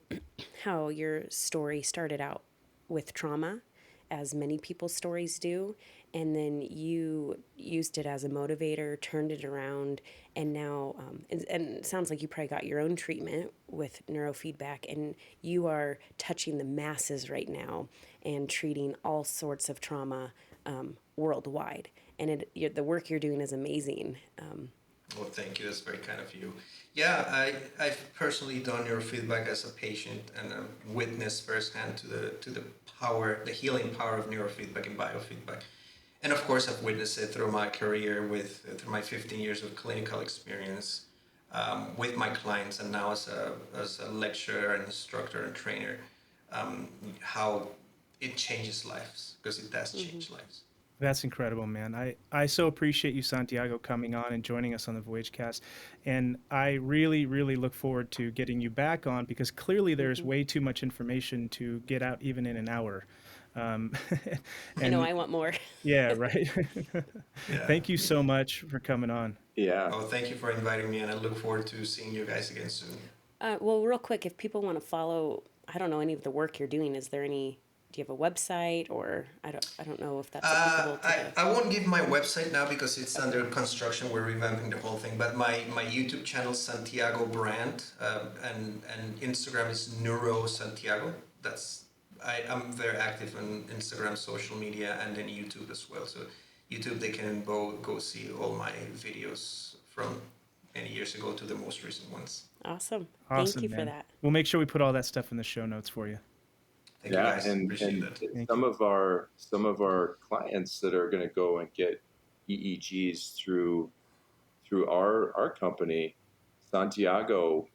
how your story started out with trauma, as many people's stories do, and then you used it as a motivator, turned it around, and now, and it sounds like you probably got your own treatment with neurofeedback, and you are touching the masses right now and treating all sorts of trauma worldwide. And the work you're doing is amazing. Well, thank you. That's very kind of you. Yeah, I've personally done neurofeedback as a patient, and witnessed firsthand to the power, the healing power of neurofeedback and biofeedback. And of course, I've witnessed it through my career, through my 15 years of clinical experience, with my clients, and now as a lecturer and instructor and trainer, how it changes lives, because it does change lives. That's incredible, man. I so appreciate you, Santiago, coming on and joining us on the Voyage Cast. And I really, really look forward to getting you back on, because clearly there's way too much information to get out even in an hour. Um, I know and I want more. yeah, right. Yeah. Thank you so much for coming on. Yeah. Oh, thank you for inviting me, and I look forward to seeing you guys again soon. Well, real quick, if people want to follow, I don't know any of the work you're doing. Is there any? Do you have a website, or I don't know if that's applicable to I won't give my website now because it's under construction. We're revamping the whole thing. But my YouTube channel, Santiago Brand, and Instagram is Neuro Santiago. I'm very active on Instagram, social media, and then YouTube as well. So YouTube, they can go see all my videos from many years ago to the most recent ones. Awesome. Thank Awesome, you for man. that. We'll make sure we put all that stuff in the show notes for you. Thank you Yeah, guys. and Appreciate that. Thank some of our clients that are going to go and get EEGs through our company, Santiago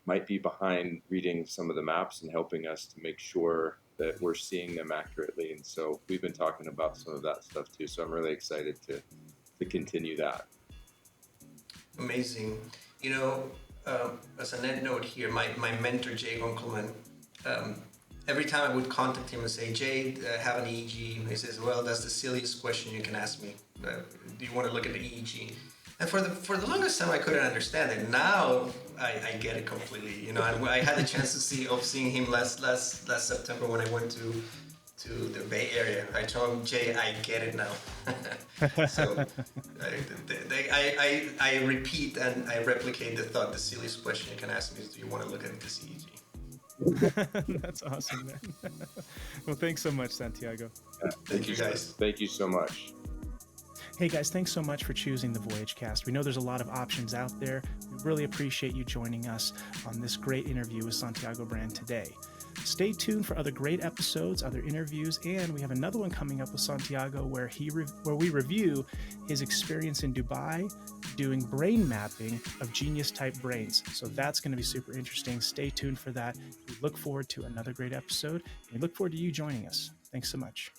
might be behind reading some of the maps and helping us to make sure that we're seeing them accurately. And so we've been talking about some of that stuff too. So I'm really excited to continue that. Amazing. You know, as an end note here, my mentor, Jay Gunkelman, every time I would contact him and say, Jay, have an EEG, he says, well, that's the silliest question you can ask me. Do you want to look at the EEG? And for the longest time, I couldn't understand it. Now I get it completely. You know, I had the chance of seeing him last September when I went to the Bay Area. I told him, Jay, I get it now. So I repeat and I replicate the thought. The silliest question you can ask me is, do you want to look at this EEG? That's awesome, man. Well, thanks so much, Santiago. Thank you guys. Thank you so much. Hey guys, thanks so much for choosing the VoyageCast. We know there's a lot of options out there. We really appreciate you joining us on this great interview with Santiago Brand today. Stay tuned for other great episodes, other interviews, and we have another one coming up with Santiago where we review his experience in Dubai doing brain mapping of genius type brains. So that's going to be super interesting. Stay tuned for that. We look forward to another great episode. We look forward to you joining us. Thanks so much.